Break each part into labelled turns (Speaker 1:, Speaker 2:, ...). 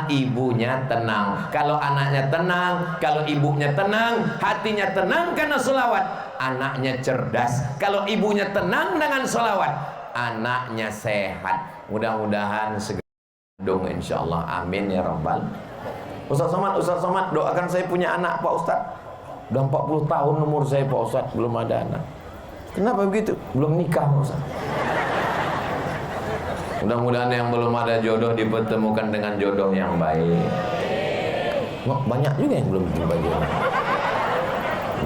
Speaker 1: ibunya tenang. Kalau anaknya tenang, kalau ibunya tenang, hatinya tenang karena sholawat, anaknya cerdas. Kalau ibunya tenang dengan sholawat, anaknya sehat. Mudah-mudahan segera dong insyaallah. Amin ya rabbal. Ustaz Somad, doakan saya punya anak Pak Ustaz. Udah 40 tahun umur saya Pak Ustaz, belum ada anak. Kenapa begitu? Belum nikah Pak Ustaz. Mudah-mudahan yang belum ada jodoh dipertemukan dengan jodoh yang baik. Banyak juga yang belum dibagikan.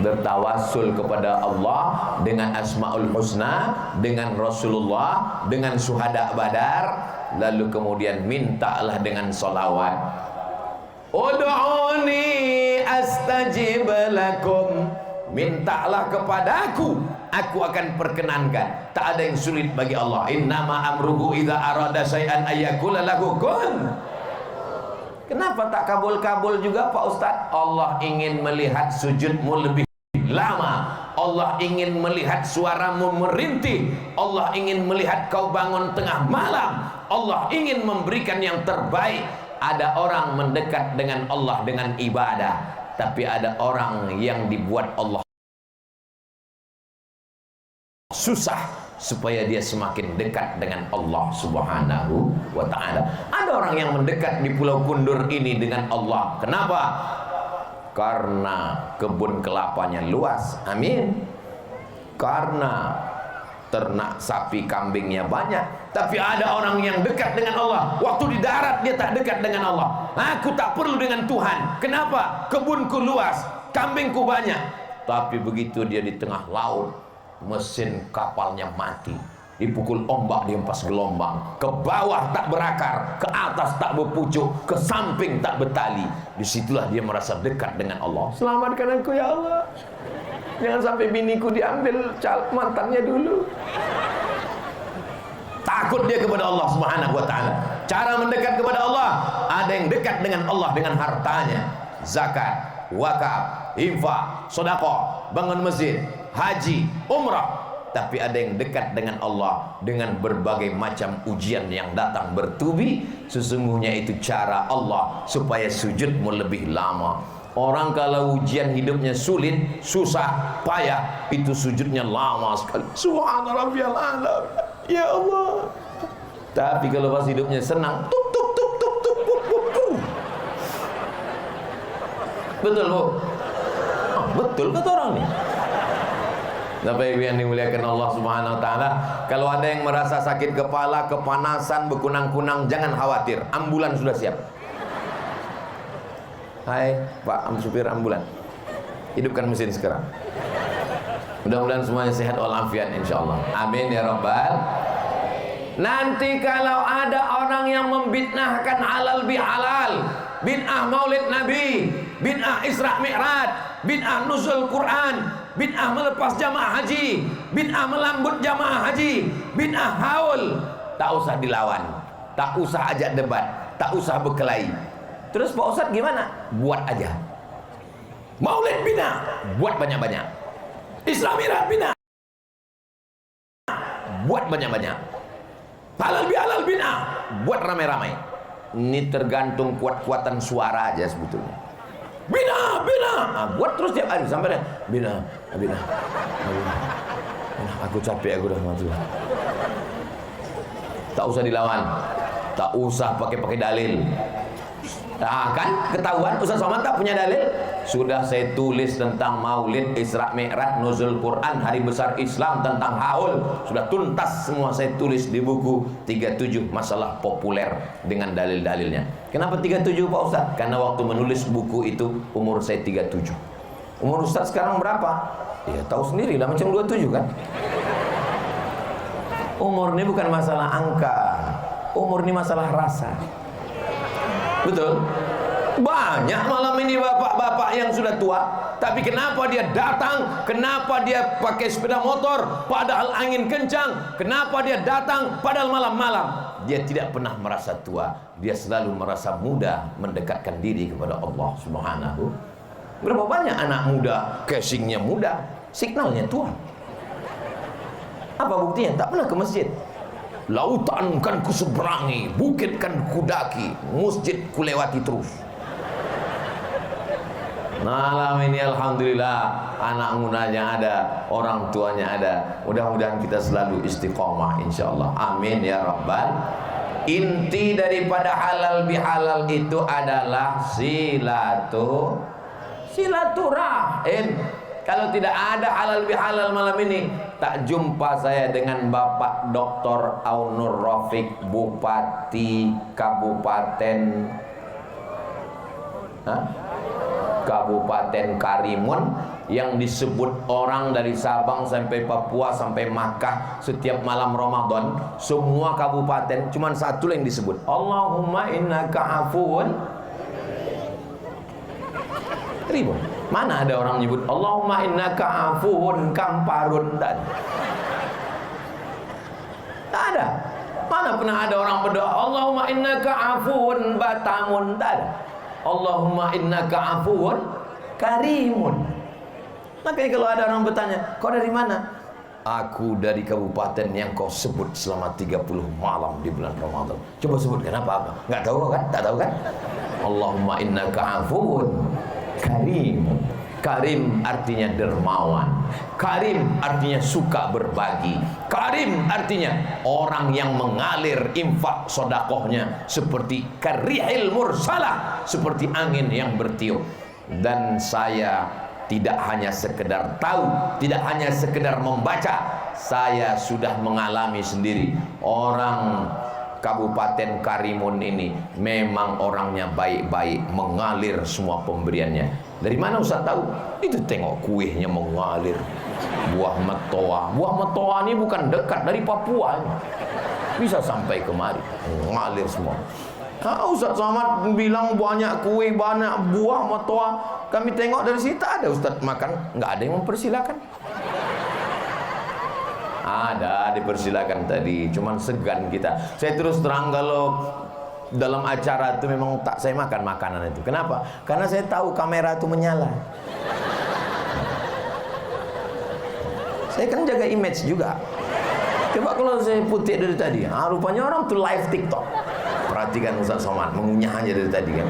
Speaker 1: Bertawasul kepada Allah dengan Asmaul Husna, dengan Rasulullah, dengan syuhada Badar, lalu kemudian mintalah dengan sholawat. Ud'uni astajib lakum. Mintalah kepadaku, aku akan perkenankan. Tak ada yang sulit bagi Allah. Innama amruhu idza arada syai'an ayyakula lahu kun. Kenapa tak kabul-kabul juga Pak Ustaz? Allah ingin melihat sujudmu lebih lama. Allah ingin melihat suaramu merintih. Allah ingin melihat kau bangun tengah malam. Allah ingin memberikan yang terbaik. Ada orang mendekat dengan Allah dengan ibadah, tapi ada orang yang dibuat Allah susah supaya dia semakin dekat dengan Allah Subhanahu wa ta'ala. Ada orang yang mendekat di Pulau Kundur ini dengan Allah. Kenapa? Karena kebun kelapanya luas. Amin. Karena ternak sapi kambingnya banyak. Tapi ada orang yang dekat dengan Allah. Waktu di darat dia tak dekat dengan Allah. Aku tak perlu dengan Tuhan. Kenapa? Kebunku luas, kambingku banyak. Tapi begitu dia di tengah laut, mesin kapalnya mati, dipukul ombak, dihempas gelombang, ke bawah tak berakar, ke atas tak berpucuk, ke samping tak bertali. Disitulah dia merasa dekat dengan Allah. Selamatkan aku ya Allah. Jangan sampai biniku diambil mantannya dulu. Takut dia kepada Allah Subhanahu wa ta'ala. Cara mendekat kepada Allah, ada yang dekat dengan Allah dengan hartanya, zakat, wakaf, infak, sedekah, bangun masjid, haji, umrah. Tapi ada yang dekat dengan Allah dengan berbagai macam ujian yang datang bertubi. Sesungguhnya itu cara Allah supaya sujudmu lebih lama. Orang kalau ujian hidupnya sulit, susah, payah, itu sujudnya lama sekali. Subhana rabbiyal a'la. Ya Allah. Tapi kalau pas hidupnya senang, tuk tuk tuk tuk tuk tuk tuk tuk. Betul Bu? Oh, betul kata orang nih. Bapak Ibu yang dimuliakan Allah Subhanahu wa ta'ala, kalau ada yang merasa sakit kepala, kepanasan, berkunang-kunang, jangan khawatir, ambulan sudah siap. Hai Pak supir ambulan, hidupkan mesin sekarang. Mudah-mudahan semuanya sehat walafiat insyaallah. Amin ya rabbal. Nanti kalau ada orang yang membidnahkan halal bihalal, bid'ah maulid Nabi, bid'ah Isra Mi'raj, bid'ah nuzul Quran, bid'ah melepas jamaah haji, bid'ah melambut jamaah haji, bid'ah haul, tak usah dilawan, tak usah ajak debat, tak usah berkelahi. Terus Pak Ustadz gimana? Buat aja. Maulid bina, buat banyak-banyak. Isra Mi'raj bina, buat banyak-banyak. Halal bihalal bina, buat ramai-ramai. Ini tergantung kuat-kuatan suara aja sebetulnya. Bina, bina, nah, buat terus tiap hari sampai bina, bina, bina. Aku capek, aku udah mati. Tak usah dilawan, tak usah pakai dalil. Nah, kan ketahuan Ustaz Somad tak punya dalil. Sudah saya tulis tentang Maulid, Isra Mi'raj, Nuzul Quran, Hari Besar Islam, tentang haul. Sudah tuntas semua saya tulis di buku 37 Masalah Populer dengan dalil-dalilnya. Kenapa 37 Pak Ustaz? Karena waktu menulis buku itu umur saya 37. Umur Ustaz sekarang berapa? Ya tahu sendiri lah, macam 27 kan. Umur ini bukan masalah angka, umur ini masalah rasa. Betul? Banyak malam ini bapak-bapak yang sudah tua, tapi kenapa dia datang? Kenapa dia pakai sepeda motor padahal angin kencang? Kenapa dia datang padahal malam-malam? Dia tidak pernah merasa tua, dia selalu merasa muda, mendekatkan diri kepada Allah Subhanahu. Berapa banyak anak muda casingnya muda, signalnya tua. Apa buktinya? Tak pernah ke masjid. lautan kan kuseberangi, bukit kan kudaki, masjid kulewati terus. Malam ini alhamdulillah anak mudanya ada, orang tuanya ada. Mudah-mudahan kita selalu istiqomah insyaallah. Amin ya rabbal. Inti daripada halal bihalal itu adalah silaturahim. Kalau tidak ada halal bihalal malam ini, tak jumpa saya dengan Bapak Dr. Aunur Rafiq, Bupati Kabupaten Karimun, yang disebut orang dari Sabang sampai Papua sampai Makkah setiap malam Ramadan, semua kabupaten cuman satu yang disebut, Allahumma innaka afuun karimun. Mana ada orang nyebut Allahumma innaka afuun kamparun? Tak ada. Mana pernah ada orang berdoa Allahumma innaka afuun batamun? Tak ada. Allahumma innaka afuun karimun. Makanya kalau ada orang bertanya, kau dari mana? Aku dari kabupaten yang kau sebut selama 30 malam di bulan Ramadan. Coba sebutkan apa? Nggak tahu kan? Tak tahu kan? Allahumma innaka afuun karim. Karim artinya dermawan. Karim artinya suka berbagi. Karim artinya orang yang mengalir infak sodakohnya seperti karihil mursalah, seperti angin yang bertiup. Dan saya tidak hanya sekedar tahu, tidak hanya sekedar membaca, saya sudah mengalami sendiri. Orang Kabupaten Karimun ini memang orangnya baik-baik, mengalir semua pemberiannya. Dari mana Ustaz tahu? Itu tengok kuihnya mengalir. Buah metoa. Buah metoa ini bukan dekat dari Papua, bisa sampai kemari, mengalir semua. Ustaz Somad bilang banyak kuih, banyak buah metoa. Kami tengok dari situ ada Ustaz makan, nggak ada yang mempersilakan. Ada dipersilakan tadi, cuman segan kita. Saya terus terang kalau dalam acara itu memang tak saya makan makanan itu. Kenapa? Karena saya tahu kamera itu menyala. Saya kan jaga image juga. Coba kalau saya putih dari tadi, rupanya orang tuh live TikTok. Perhatikan Ustaz Somad mengunyah aja dari tadi kan.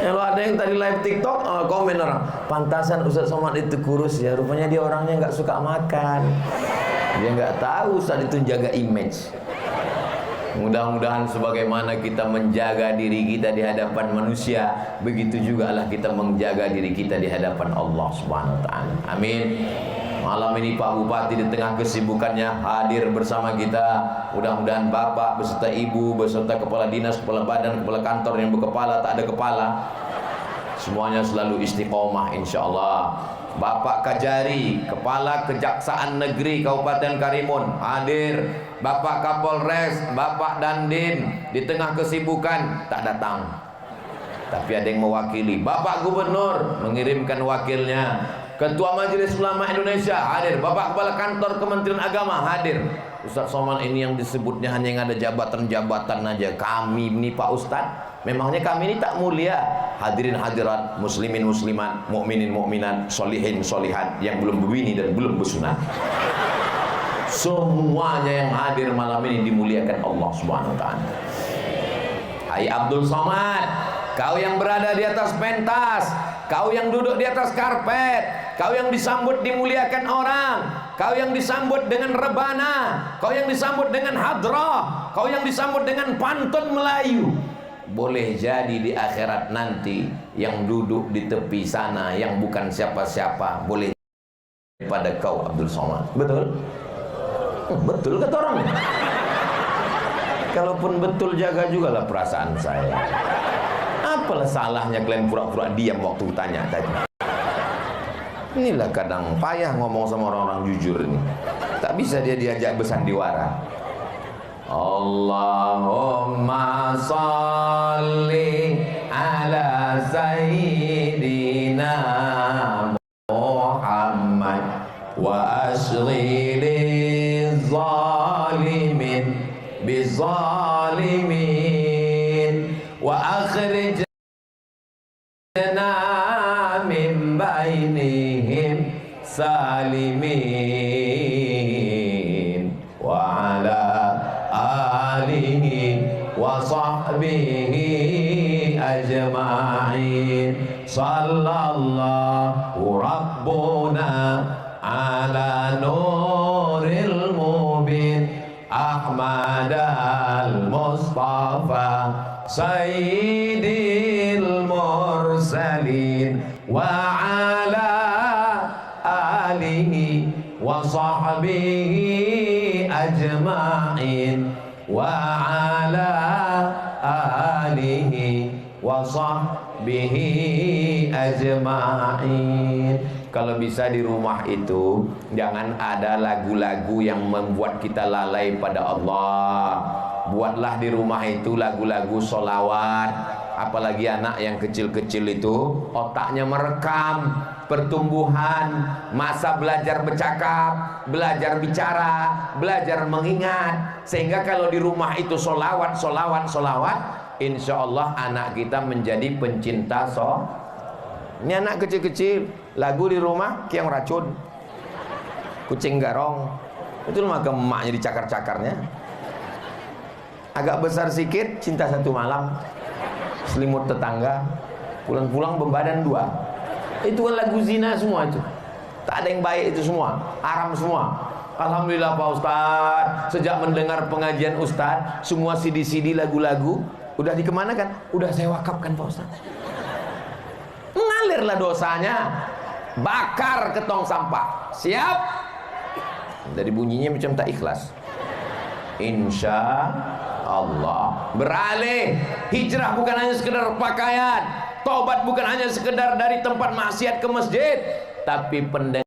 Speaker 1: Kalau ada yang tadi live TikTok, komen orang, pantasan Ustaz Somad itu kurus ya, rupanya dia orangnya nggak suka makan. Dia nggak tahu Ustaz itu jaga image. Mudah-mudahan sebagaimana kita menjaga diri kita di hadapan manusia, begitu juga lah kita menjaga diri kita di hadapan Allah Subhanahu wa taala. Amin. Malam ini Pak Bupati di tengah kesibukannya hadir bersama kita. Mudah-mudahan Bapak beserta Ibu, beserta kepala dinas, kepala badan, kepala kantor yang berkepala, tak ada kepala, semuanya selalu istiqomah insyaallah. Bapak Kajari, Kepala Kejaksaan Negeri Kabupaten Karimun hadir. Bapak Kapolres, Bapak Dandim di tengah kesibukan tak datang, tapi ada yang mewakili. Bapak Gubernur mengirimkan wakilnya. Ketua Majelis Ulama Indonesia hadir. Bapak Kepala Kantor Kementerian Agama hadir. Ustaz Somad ini yang disebutnya hanya yang ada jabatan-jabatan aja. Kami ini Pak Ustaz, memangnya kami ini tak mulia? Hadirin hadirat, muslimin muslimat, mukminin mukminat, solihin solihat yang belum berbini dan belum bersunat, semuanya yang hadir malam ini dimuliakan Allah Subhanahu wa taala. Hai Abdul Somad, kau yang berada di atas pentas, kau yang duduk di atas karpet, kau yang disambut dimuliakan orang, kau yang disambut dengan rebana, kau yang disambut dengan hadrah, kau yang disambut dengan pantun Melayu. Boleh jadi di akhirat nanti yang duduk di tepi sana yang bukan siapa-siapa boleh pada kau Abdul Somad. Betul? Betul kata orang. Kalaupun betul, jaga juga lah perasaan saya. Apalah salahnya kalian pura-pura diam waktu tanya tadi? Inilah kadang payah ngomong sama orang-orang jujur ini. Tak bisa dia diajak bersandiwara. Allahumma salli ala sayyidina Muhammad wa ashghili zalimin bizalimin wa akhrijna min bainihim salim sahbihi ajma'in. Sallallahu rabbuna ala nuril mubin Ahmad al-Mustafa sayyidil mursalin wa ala alihi wa sahbihi ajma'in wa ala alihi wa sahbihi ajma'in. Kalau bisa di rumah itu jangan ada lagu-lagu yang membuat kita lalai pada Allah. Buatlah di rumah itu lagu-lagu sholawat. Apalagi anak yang kecil-kecil itu otaknya merekam pertumbuhan, masa belajar bercakap, belajar bicara, belajar mengingat. Sehingga kalau di rumah itu sholawat, insya Allah anak kita menjadi pencinta sholawat. Ini anak kecil-kecil, lagu di rumah kiang racun, kucing garong, itu maka emaknya dicakar-cakarnya. Agak besar sikit, cinta satu malam, selimut tetangga, pulang-pulang bebadan dua. Itu kan lagu zina semua itu. Tak ada yang baik itu semua, haram semua. Alhamdulillah Pak Ustadz, sejak mendengar pengajian Ustadz, semua CD-CD lagu-lagu udah dikemanakan? Udah saya wakafkan Pak Ustadz. Mengalirlah dosanya, bakar ke tong sampah. Siap? Dari bunyinya macam tak ikhlas. Insya Allah beralih. Hijrah bukan hanya sekedar pakaian, tobat bukan hanya sekedar dari tempat maksiat ke masjid, tapi pendengar